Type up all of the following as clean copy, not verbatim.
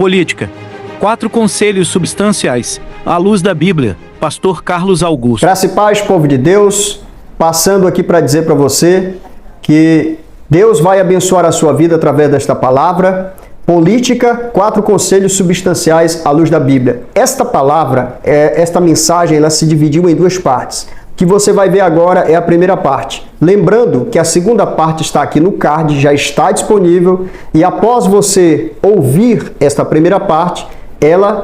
Política. 4 conselhos substanciais, à luz da Bíblia. Pastor Carlos Augusto. Graça e paz, povo de Deus. Passando aqui para dizer para você que Deus vai abençoar a sua vida através desta palavra. Política, 4 conselhos substanciais à luz da Bíblia. Esta palavra, esta mensagem, ela se dividiu em 2 partes. O que você vai ver agora é a primeira parte. Lembrando que a segunda parte está aqui no card, já está disponível. E após você ouvir esta primeira parte,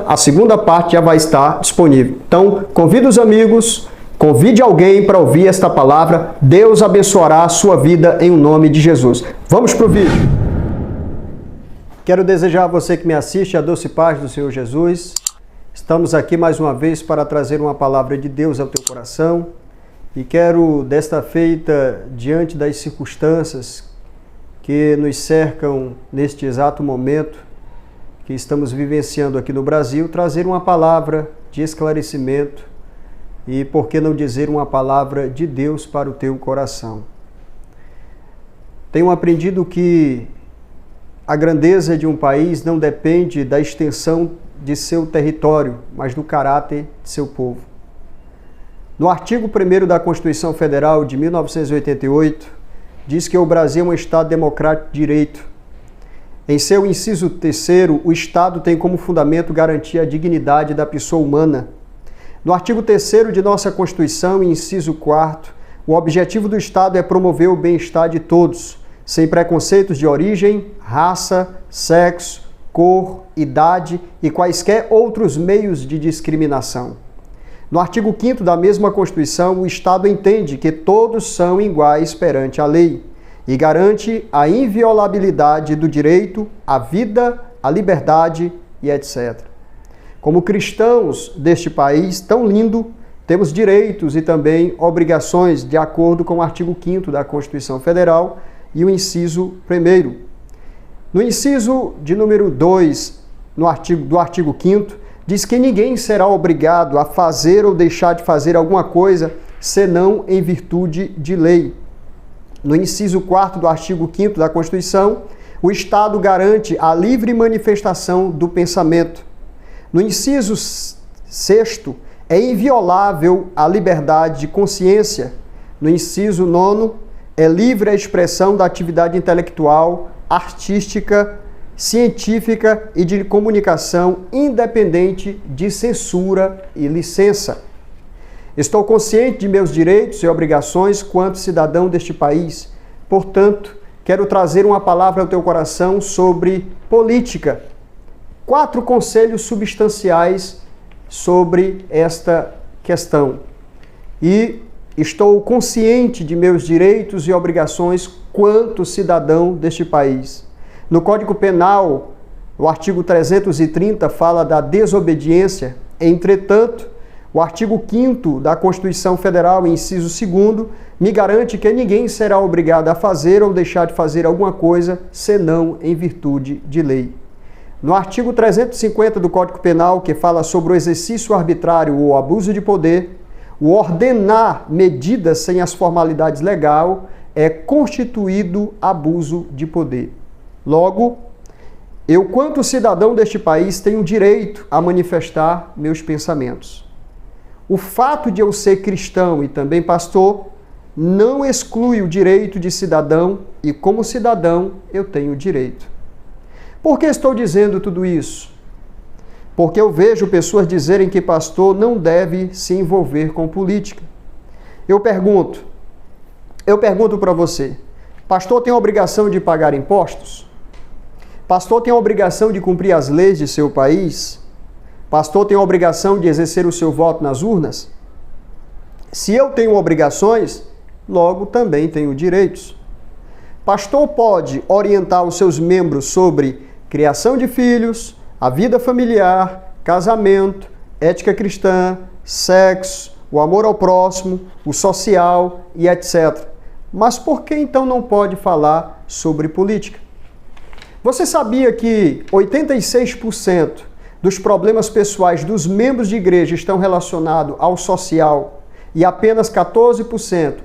a segunda parte já vai estar disponível. Então, convide os amigos, convide alguém para ouvir esta palavra. Deus abençoará a sua vida em nome de Jesus. Vamos para o vídeo. Quero desejar a você que me assiste a doce paz do Senhor Jesus. Estamos aqui mais uma vez para trazer uma palavra de Deus ao teu coração. E quero, desta feita, diante das circunstâncias que nos cercam neste exato momento que estamos vivenciando aqui no Brasil, trazer uma palavra de esclarecimento e, por que não dizer, uma palavra de Deus para o teu coração. Tenho aprendido que a grandeza de um país não depende da extensão de seu território, mas do caráter de seu povo. No artigo 1º da Constituição Federal de 1988, diz que o Brasil é um Estado democrático de direito. Em seu inciso 3º, o Estado tem como fundamento garantir a dignidade da pessoa humana. No artigo 3º de nossa Constituição, inciso 4º, o objetivo do Estado é promover o bem-estar de todos, sem preconceitos de origem, raça, sexo, cor, idade e quaisquer outros meios de discriminação. No artigo 5º da mesma Constituição, o Estado entende que todos são iguais perante a lei e garante a inviolabilidade do direito à vida, à liberdade e etc. Como cristãos deste país tão lindo, temos direitos e também obrigações de acordo com o artigo 5º da Constituição Federal e o inciso 1º. No inciso de número 2 do artigo 5º, diz que ninguém será obrigado a fazer ou deixar de fazer alguma coisa senão em virtude de lei. No inciso 4º do artigo 5º da Constituição, o Estado garante a livre manifestação do pensamento. No inciso 6º, é inviolável a liberdade de consciência. No inciso 9º, é livre a expressão da atividade intelectual, artística, científica e de comunicação, independente de censura e licença. Estou consciente de meus direitos e obrigações quanto cidadão deste país. Portanto, quero trazer uma palavra ao teu coração sobre política. 4 conselhos substanciais sobre esta questão. E estou consciente de meus direitos e obrigações quanto cidadão deste país. No Código Penal, o artigo 330 fala da desobediência. Entretanto, o artigo 5º da Constituição Federal, inciso 2º, me garante que ninguém será obrigado a fazer ou deixar de fazer alguma coisa senão em virtude de lei. No artigo 350 do Código Penal, que fala sobre o exercício arbitrário ou abuso de poder, o ordenar medidas sem as formalidades legais é constituído abuso de poder. Logo, eu, quanto cidadão deste país, tenho direito a manifestar meus pensamentos. O fato de eu ser cristão e também pastor não exclui o direito de cidadão e, como cidadão, eu tenho direito. Por que estou dizendo tudo isso? Porque eu vejo pessoas dizerem que pastor não deve se envolver com política. Eu pergunto para você, pastor tem a obrigação de pagar impostos? Pastor tem a obrigação de cumprir as leis de seu país? Pastor tem a obrigação de exercer o seu voto nas urnas? Se eu tenho obrigações, logo também tenho direitos. Pastor pode orientar os seus membros sobre criação de filhos, a vida familiar, casamento, ética cristã, sexo, o amor ao próximo, o social e etc. Mas por que então não pode falar sobre política? Você sabia que 86% dos problemas pessoais dos membros de igreja estão relacionados ao social e apenas 14%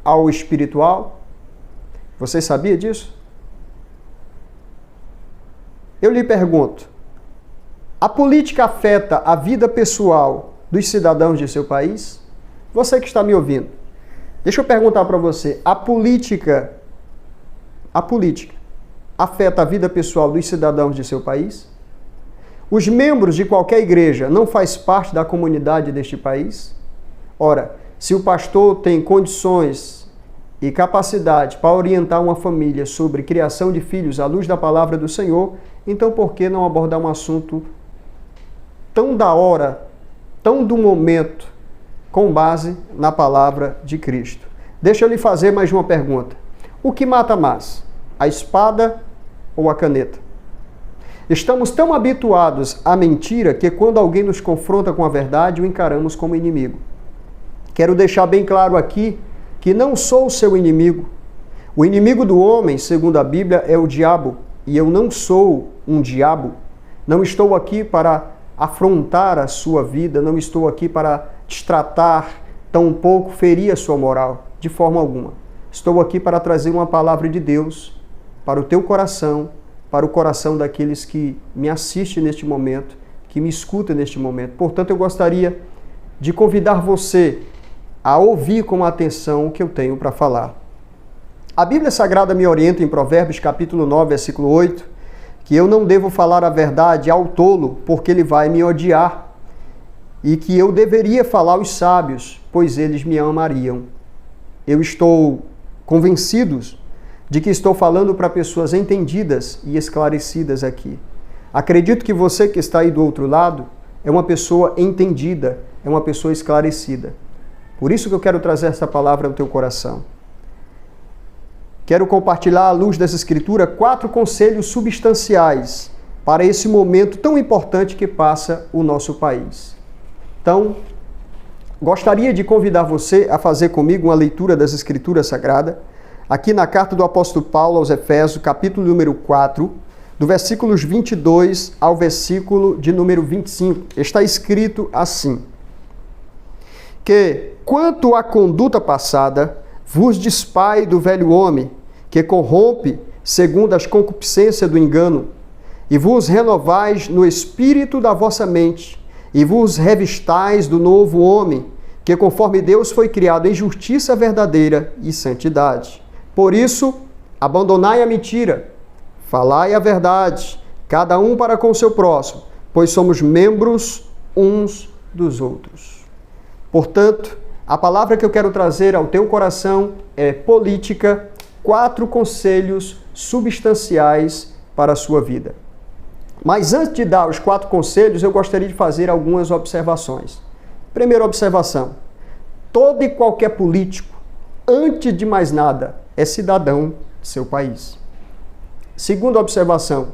ao espiritual? Você sabia disso? Eu lhe pergunto, a política afeta a vida pessoal dos cidadãos de seu país? Você que está me ouvindo, deixa eu perguntar para você, a política afeta a vida pessoal dos cidadãos de seu país? Os membros de qualquer igreja não fazem parte da comunidade deste país? Ora, se o pastor tem condições e capacidade para orientar uma família sobre criação de filhos à luz da palavra do Senhor, então por que não abordar um assunto tão da hora, tão do momento, com base na palavra de Cristo? Deixa eu lhe fazer mais uma pergunta. O que mata mais? A espada ou a caneta? Estamos tão habituados à mentira que quando alguém nos confronta com a verdade, o encaramos como inimigo. Quero deixar bem claro aqui que não sou o seu inimigo. O inimigo do homem, segundo a Bíblia, é o diabo. E eu não sou um diabo. Não estou aqui para afrontar a sua vida, não estou aqui para destratar, tampouco ferir a sua moral, de forma alguma. Estou aqui para trazer uma palavra de Deus para o teu coração, para o coração daqueles que me assistem neste momento, que me escutam neste momento. Portanto, eu gostaria de convidar você a ouvir com atenção o que eu tenho para falar. A Bíblia Sagrada me orienta em Provérbios capítulo 9, versículo 8, que eu não devo falar a verdade ao tolo, porque ele vai me odiar, e que eu deveria falar aos sábios, pois eles me amariam. Eu estou convencido de que estou falando para pessoas entendidas e esclarecidas aqui. Acredito que você que está aí do outro lado é uma pessoa entendida, é uma pessoa esclarecida. Por isso que eu quero trazer essa palavra ao teu coração. Quero compartilhar à luz dessa escritura 4 conselhos substanciais para esse momento tão importante que passa o nosso país. Então, gostaria de convidar você a fazer comigo uma leitura das Escrituras Sagradas, aqui na carta do apóstolo Paulo aos Efésios, capítulo número 4, do versículos 22 ao versículo de número 25. Está escrito assim: que, quanto à conduta passada, vos despai do velho homem, que corrompe segundo as concupiscências do engano, e vos renovais no espírito da vossa mente, e vos revistais do novo homem, que conforme Deus foi criado em justiça verdadeira e santidade. Por isso, abandonai a mentira, falai a verdade, cada um para com o seu próximo, pois somos membros uns dos outros. Portanto, a palavra que eu quero trazer ao teu coração é política, 4 conselhos substanciais para a sua vida. Mas antes de dar os 4 conselhos, eu gostaria de fazer algumas observações. Primeira observação: todo e qualquer político, antes de mais nada, é cidadão de seu país. Segunda observação: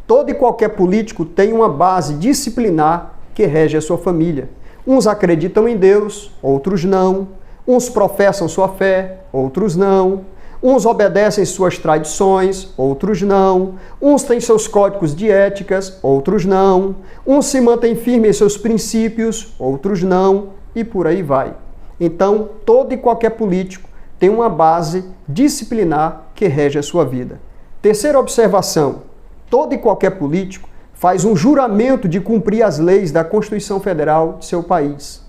todo e qualquer político tem uma base disciplinar que rege a sua família. Uns acreditam em Deus, outros não. Uns professam sua fé, outros não. Uns obedecem suas tradições, outros não. Uns têm seus códigos de éticas, outros não. Uns se mantêm firmes em seus princípios, outros não. E por aí vai. Então, todo e qualquer político tem uma base disciplinar que rege a sua vida. Terceira observação: todo e qualquer político faz um juramento de cumprir as leis da Constituição Federal de seu país.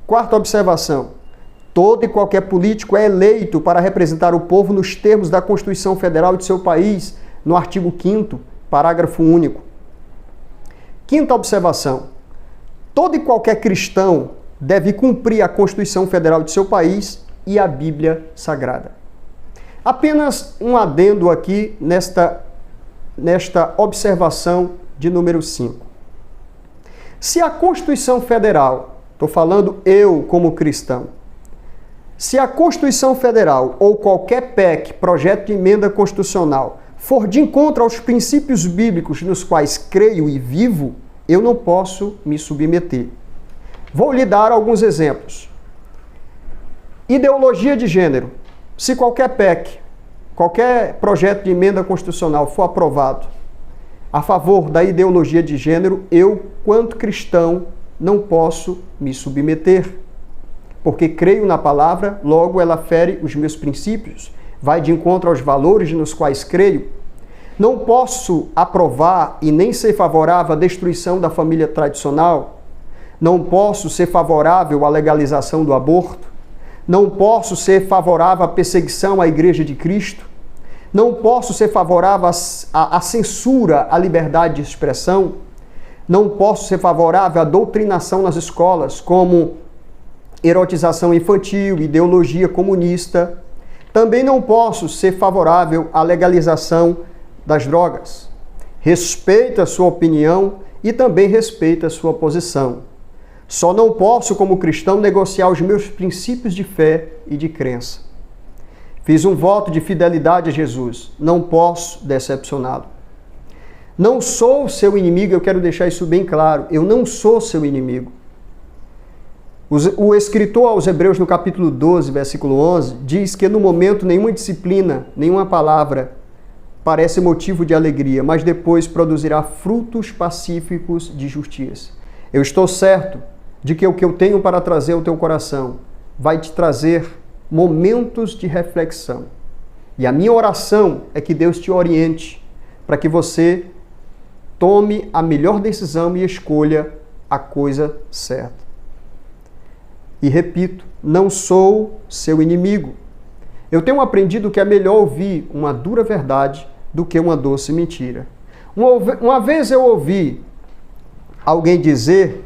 Quarta observação: todo e qualquer político é eleito para representar o povo nos termos da Constituição Federal de seu país, no artigo 5º, parágrafo único. Quinta observação: todo e qualquer cristão deve cumprir a Constituição Federal de seu país e a Bíblia Sagrada. Apenas um adendo aqui nesta observação de número 5. Se a Constituição Federal, estou falando eu como cristão, se a Constituição Federal ou qualquer PEC, projeto de emenda constitucional, for de encontro aos princípios bíblicos nos quais creio e vivo, eu não posso me submeter. Vou lhe dar alguns exemplos. Ideologia de gênero. Se qualquer PEC, qualquer projeto de emenda constitucional for aprovado a favor da ideologia de gênero, eu, quanto cristão, não posso me submeter. Porque creio na palavra, logo ela fere os meus princípios, vai de encontro aos valores nos quais creio. Não posso aprovar e nem ser favorável à destruição da família tradicional. Não posso ser favorável à legalização do aborto. Não posso ser favorável à perseguição à Igreja de Cristo. Não posso ser favorável à censura à liberdade de expressão. Não posso ser favorável à doutrinação nas escolas, como erotização infantil, ideologia comunista. Também não posso ser favorável à legalização das drogas. Respeito a sua opinião e também respeito a sua posição. Só não posso, como cristão, negociar os meus princípios de fé e de crença. Fiz um voto de fidelidade a Jesus. Não posso decepcioná-lo. Não sou seu inimigo, eu quero deixar isso bem claro. Eu não sou seu inimigo. O escritor aos Hebreus, no capítulo 12, versículo 11, diz que no momento nenhuma disciplina, nenhuma palavra parece motivo de alegria, mas depois produzirá frutos pacíficos de justiça. Eu estou certo de que o que eu tenho para trazer ao teu coração vai te trazer momentos de reflexão. E a minha oração é que Deus te oriente para que você tome a melhor decisão e escolha a coisa certa. E repito, não sou seu inimigo. Eu tenho aprendido que é melhor ouvir uma dura verdade do que uma doce mentira. Uma vez eu ouvi alguém dizer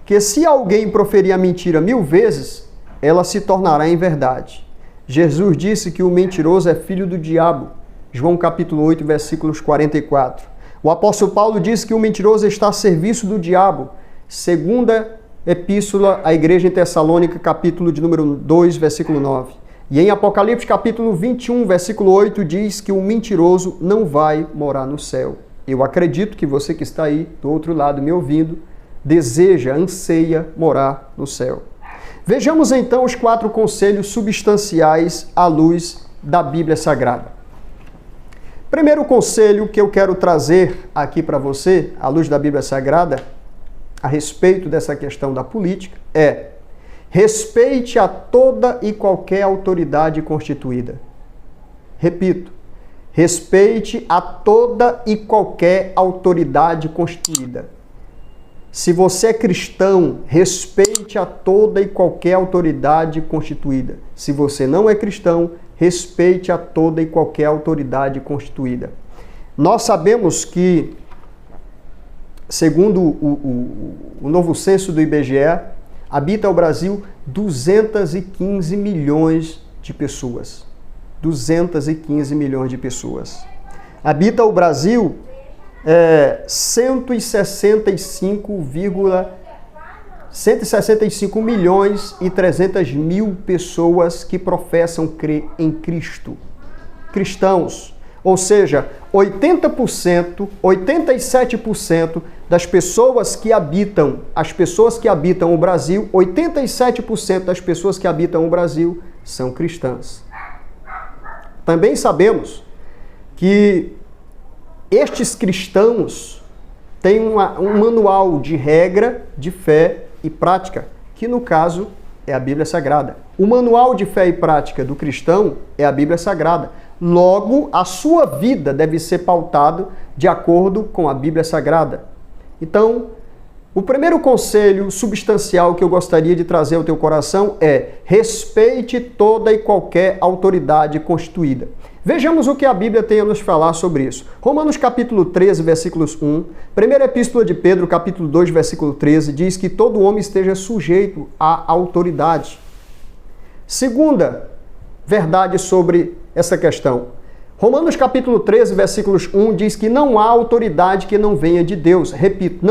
que se alguém proferir a mentira 1000 vezes, ela se tornará em verdade. Jesus disse que o mentiroso é filho do diabo. João capítulo 8, versículos 44. O apóstolo Paulo diz que o mentiroso está a serviço do diabo. Segunda epístola à igreja em Tessalônica, capítulo de número 2, versículo 9. E em Apocalipse, capítulo 21, versículo 8, diz que o mentiroso não vai morar no céu. Eu acredito que você que está aí do outro lado me ouvindo, deseja, anseia morar no céu. Vejamos então os 4 conselhos substanciais à luz da Bíblia Sagrada. Primeiro conselho que eu quero trazer aqui para você, à luz da Bíblia Sagrada, a respeito dessa questão da política, é: respeite a toda e qualquer autoridade constituída. Repito, respeite a toda e qualquer autoridade constituída. Se você é cristão, respeite a toda e qualquer autoridade constituída. Se você não é cristão, respeite a toda e qualquer autoridade constituída. Nós sabemos que, segundo o novo censo do IBGE, habita o Brasil 215 milhões de pessoas. 215 milhões de pessoas. Habita o Brasil 165 milhões e 300 mil pessoas que professam crer em Cristo. Cristãos. Ou seja, 80%, 87% das pessoas que habitam, o Brasil, 87% das pessoas que habitam o Brasil são cristãs. Também sabemos que estes cristãos têm um manual de regra, de fé e prática, que no caso é a Bíblia Sagrada. O manual de fé e prática do cristão é a Bíblia Sagrada. Logo, a sua vida deve ser pautada de acordo com a Bíblia Sagrada. Então, o primeiro conselho substancial que eu gostaria de trazer ao teu coração é: respeite toda e qualquer autoridade constituída. Vejamos o que a Bíblia tem a nos falar sobre isso. Romanos capítulo 13, versículos 1. Primeira epístola de Pedro, capítulo 2, versículo 13, diz que todo homem esteja sujeito à autoridade. Segunda verdade sobre essa questão. Romanos capítulo 13, versículos 1 diz que não há autoridade que não venha de Deus. Repito,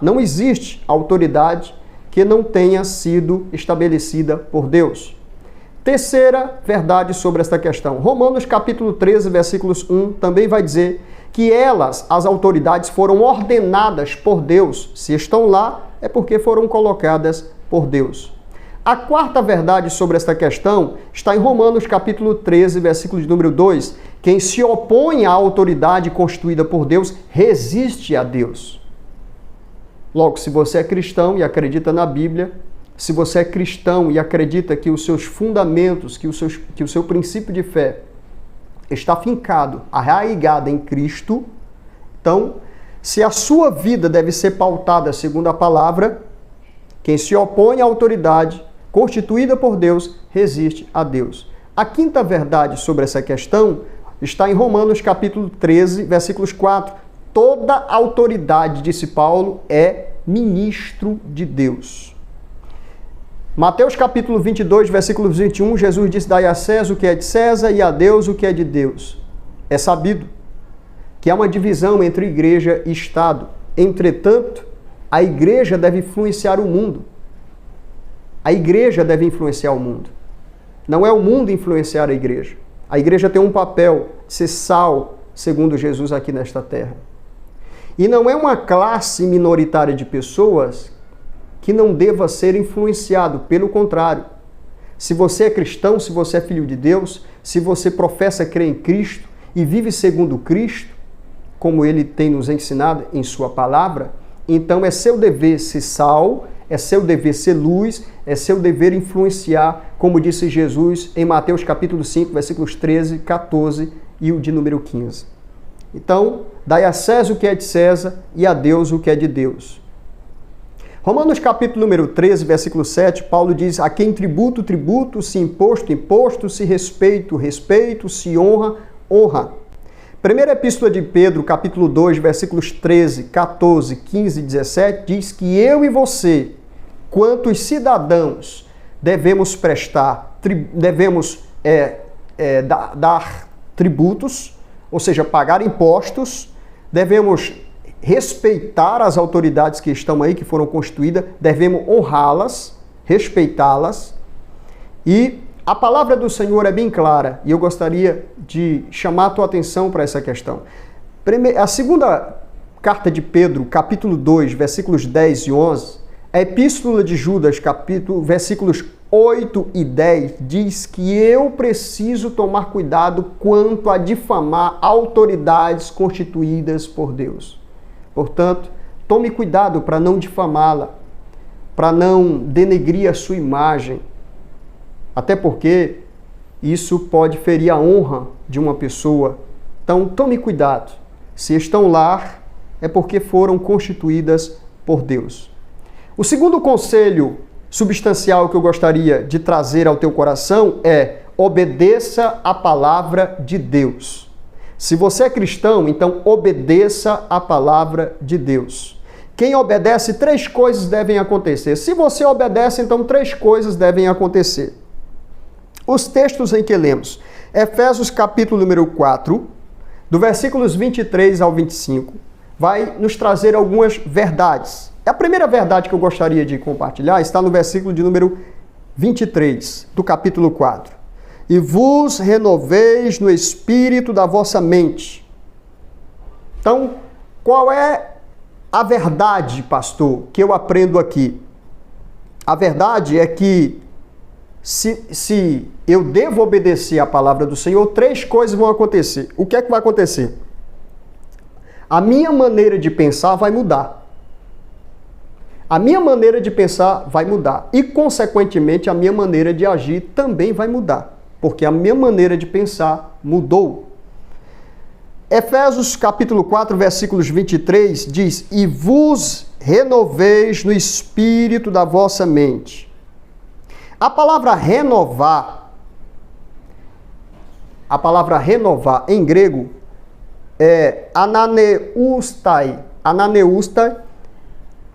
não existe autoridade que não tenha sido estabelecida por Deus. Terceira verdade sobre esta questão. Romanos capítulo 13, versículos 1 também vai dizer que as autoridades, foram ordenadas por Deus. Se estão lá, é porque foram colocadas por Deus. A quarta verdade sobre esta questão está em Romanos capítulo 13, versículo de número 2. Quem se opõe à autoridade constituída por Deus resiste a Deus. Logo, se você é cristão e acredita na Bíblia, se você é cristão e acredita que os seus fundamentos, que o seu princípio de fé está fincado, arraigado em Cristo, então, se a sua vida deve ser pautada segundo a palavra, quem se opõe à autoridade constituída por Deus resiste a Deus. A quinta verdade sobre essa questão está em Romanos capítulo 13, versículos 4. Toda autoridade, disse Paulo, é ministro de Deus. Mateus capítulo 22, versículo 21, Jesus disse: dai a César o que é de César e a Deus o que é de Deus. É sabido que há uma divisão entre igreja e Estado. Entretanto, a igreja deve influenciar o mundo. A igreja deve influenciar o mundo. Não é o mundo influenciar a igreja. A igreja tem um papel, ser sal, segundo Jesus aqui nesta terra. E não é uma classe minoritária de pessoas que não deva ser influenciado. Pelo contrário, se você é cristão, se você é filho de Deus, se você professa crer em Cristo e vive segundo Cristo, como Ele tem nos ensinado em Sua palavra, então é seu dever ser sal, é seu dever ser luz, é seu dever influenciar, como disse Jesus em Mateus capítulo 5, versículos 13, 14 e o de número 15. Então, dai a César o que é de César e a Deus o que é de Deus. Romanos capítulo número 13, versículo 7, Paulo diz: a quem tributo, tributo, se imposto, imposto, se respeito, respeito, se honra, honra. Primeira Epístola de Pedro, capítulo 2, versículos 13, 14, 15 e 17, diz que eu e você, quantos cidadãos, devemos dar tributos, ou seja, pagar impostos, devemos respeitar as autoridades que estão aí, que foram constituídas, devemos honrá-las, respeitá-las. E a palavra do Senhor é bem clara, e eu gostaria de chamar a tua atenção para essa questão. A segunda carta de Pedro, capítulo 2, versículos 10 e 11, a epístola de Judas, versículos 8 e 10, diz que eu preciso tomar cuidado quanto a difamar autoridades constituídas por Deus. Portanto, tome cuidado para não difamá-la, para não denegrir a sua imagem, até porque isso pode ferir a honra de uma pessoa. Então, tome cuidado. Se estão lá, é porque foram constituídas por Deus. O segundo conselho substancial que eu gostaria de trazer ao teu coração é: obedeça a palavra de Deus. Se você é cristão, então obedeça a palavra de Deus. Quem obedece, 3 coisas devem acontecer. Se você obedece, então 3 coisas devem acontecer. Os textos em que lemos: Efésios capítulo número 4, do versículos 23 ao 25, vai nos trazer algumas verdades. A primeira verdade que eu gostaria de compartilhar está no versículo de número 23, do capítulo 4. E vos renoveis no espírito da vossa mente. Então, qual é a verdade, pastor, que eu aprendo aqui? A verdade é que se eu devo obedecer à palavra do Senhor, 3 coisas vão acontecer. O que é que vai acontecer? A minha maneira de pensar vai mudar. A minha maneira de pensar vai mudar. E, consequentemente, a minha maneira de agir também vai mudar. Porque a minha maneira de pensar mudou. Efésios capítulo 4, versículos 23, diz: e vos renoveis no espírito da vossa mente. A palavra renovar em grego é ananeustai. Ananeustai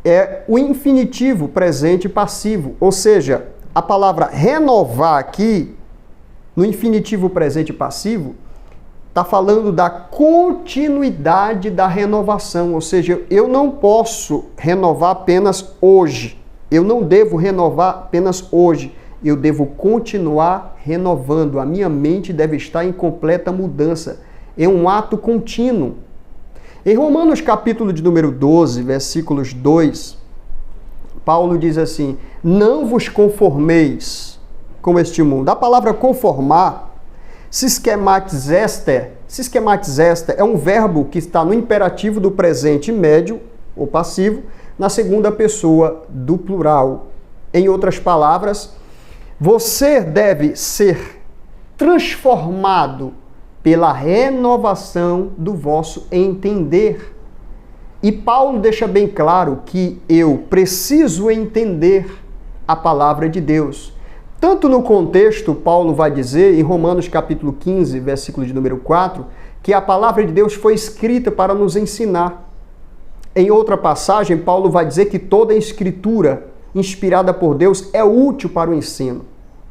é o infinitivo presente passivo, ou seja, a palavra renovar aqui, no infinitivo presente passivo, está falando da continuidade da renovação, ou seja, eu não posso renovar apenas hoje, eu não devo renovar apenas hoje, eu devo continuar renovando, a minha mente deve estar em completa mudança, é um ato contínuo. Em Romanos capítulo de número 12, versículos 2, Paulo diz assim: não vos conformeis com este mundo. A palavra conformar, sischematizeste, é um verbo que está no imperativo do presente médio, ou passivo, na segunda pessoa do plural. Em outras palavras, você deve ser transformado pela renovação do vosso entender. E Paulo deixa bem claro que eu preciso entender a palavra de Deus. Tanto no contexto, Paulo vai dizer, em Romanos capítulo 15, versículo de número 4, que a palavra de Deus foi escrita para nos ensinar. Em outra passagem, Paulo vai dizer que toda a escritura inspirada por Deus é útil para o ensino.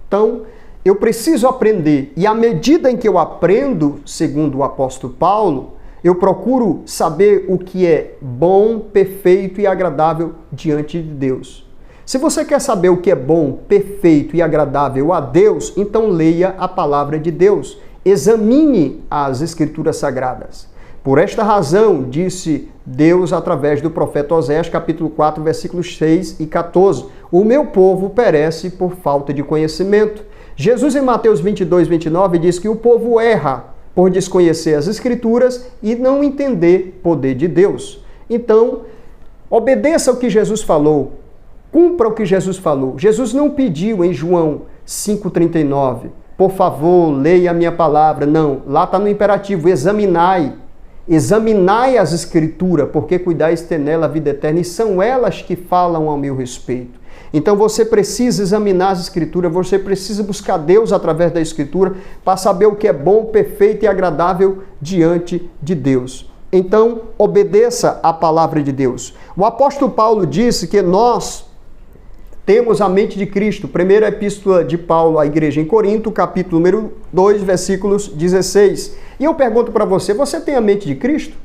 Então, eu preciso aprender, e à medida em que eu aprendo, segundo o apóstolo Paulo, eu procuro saber o que é bom, perfeito e agradável diante de Deus. Se você quer saber o que é bom, perfeito e agradável a Deus, então leia a palavra de Deus. Examine as Escrituras Sagradas. Por esta razão, disse Deus através do profeta Oséias, capítulo 4, versículos 6 e 14, o meu povo perece por falta de conhecimento. Jesus, em Mateus 22, 29, diz que o povo erra por desconhecer as Escrituras e não entender o poder de Deus. Então, obedeça o que Jesus falou, cumpra o que Jesus falou. Jesus não pediu em João 5,39, por favor, leia a minha palavra. Não, lá está no imperativo, examinai. Examinai as Escrituras, porque cuidais ter nela a vida eterna, e são elas que falam ao meu respeito. Então você precisa examinar as Escrituras, você precisa buscar Deus através da Escritura para saber o que é bom, perfeito e agradável diante de Deus. Então, obedeça a palavra de Deus. O apóstolo Paulo disse que nós temos a mente de Cristo. Primeira epístola de Paulo à igreja em Corinto, capítulo número 2, versículos 16. E eu pergunto para você, você tem a mente de Cristo?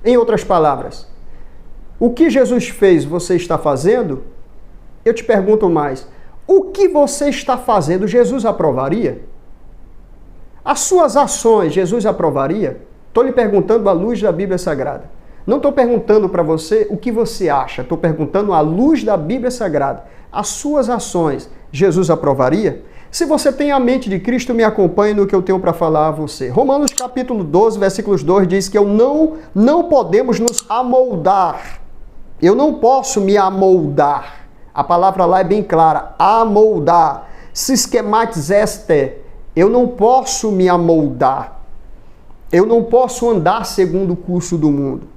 Em outras palavras, o que Jesus fez, você está fazendo? Eu te pergunto mais, o que você está fazendo, Jesus aprovaria? As suas ações, Jesus aprovaria? Estou lhe perguntando à luz da Bíblia Sagrada. Não estou perguntando para você o que você acha, estou perguntando à luz da Bíblia Sagrada. As suas ações, Jesus aprovaria? Se você tem a mente de Cristo, me acompanhe no que eu tenho para falar a você. Romanos capítulo 12, versículos 2 diz que não podemos nos amoldar. Eu não posso me amoldar. A palavra lá é bem clara, amoldar. Sistematizeste. Eu não posso me amoldar. Eu não posso andar segundo o curso do mundo.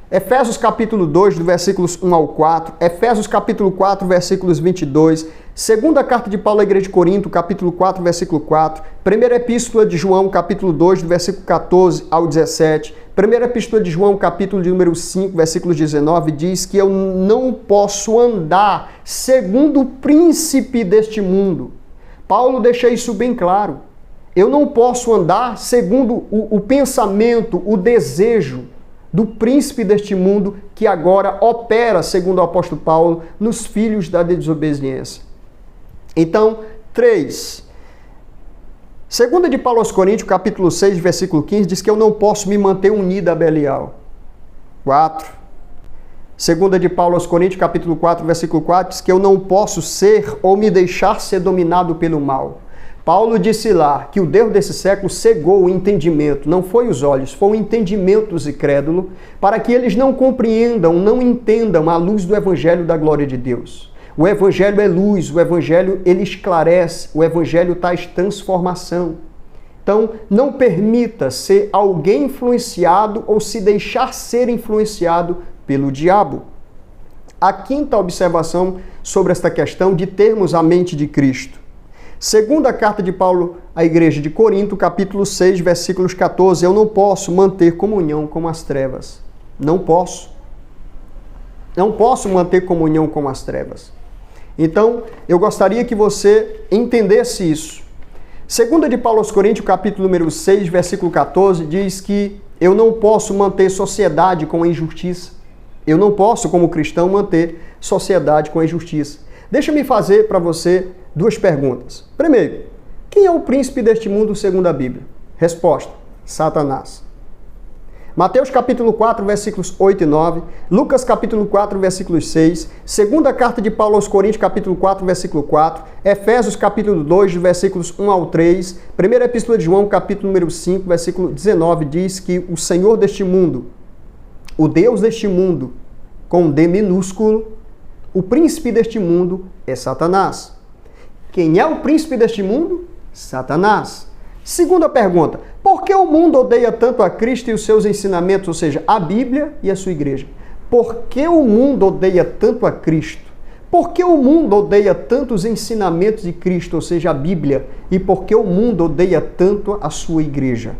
Efésios capítulo 2, do versículos 1 ao 4, Efésios capítulo 4, versículos 22, segunda carta de Paulo à igreja de Corinto, capítulo 4, versículo 4, primeira epístola de João, capítulo 2, do versículo 14 ao 17, primeira epístola de João, capítulo de número 5, versículo 19, diz que eu não posso andar segundo o príncipe deste mundo. Paulo deixa isso bem claro. Eu não posso andar segundo o pensamento, o desejo do príncipe deste mundo que agora opera, segundo o apóstolo Paulo, nos filhos da desobediência. Então, 3. Segunda de Paulo aos Coríntios, capítulo 6, versículo 15, diz que eu não posso me manter unido a Belial. 4. Segunda de Paulo aos Coríntios, capítulo 4, versículo 4, diz que eu não posso ser ou me deixar ser dominado pelo mal. Paulo disse lá que o Deus desse século cegou o entendimento, não foi os olhos, foi o entendimento dos incrédulos, para que eles não compreendam, não entendam a luz do Evangelho da glória de Deus. O Evangelho é luz, o Evangelho ele esclarece, o Evangelho traz transformação. Então, não permita ser alguém influenciado ou se deixar ser influenciado pelo diabo. A quinta observação sobre esta questão de termos a mente de Cristo. Segunda carta de Paulo à igreja de Corinto, capítulo 6, versículos 14, eu não posso manter comunhão com as trevas. Não posso. Não posso manter comunhão com as trevas. Então, eu gostaria que você entendesse isso. Segunda de Paulo aos Coríntios, capítulo número 6, versículo 14, diz que eu não posso manter sociedade com a injustiça. Eu não posso, como cristão, manter sociedade com a injustiça. Deixa-me fazer para você duas perguntas. Primeiro, quem é o príncipe deste mundo segundo a Bíblia? Resposta, Satanás. Mateus capítulo 4, versículos 8 e 9, Lucas capítulo 4, versículos 6, segunda carta de Paulo aos Coríntios, capítulo 4, versículo 4, Efésios capítulo 2, versículos 1 ao 3, primeira epístola de João, capítulo número 5, versículo 19, diz que o Senhor deste mundo, o Deus deste mundo, com D minúsculo, o príncipe deste mundo é Satanás. Quem é o príncipe deste mundo? Satanás. Segunda pergunta, por que o mundo odeia tanto a Cristo e os seus ensinamentos, ou seja, a Bíblia e a sua igreja? Por que o mundo odeia tanto a Cristo? Por que o mundo odeia tanto os ensinamentos de Cristo, ou seja, a Bíblia? E por que o mundo odeia tanto a sua igreja?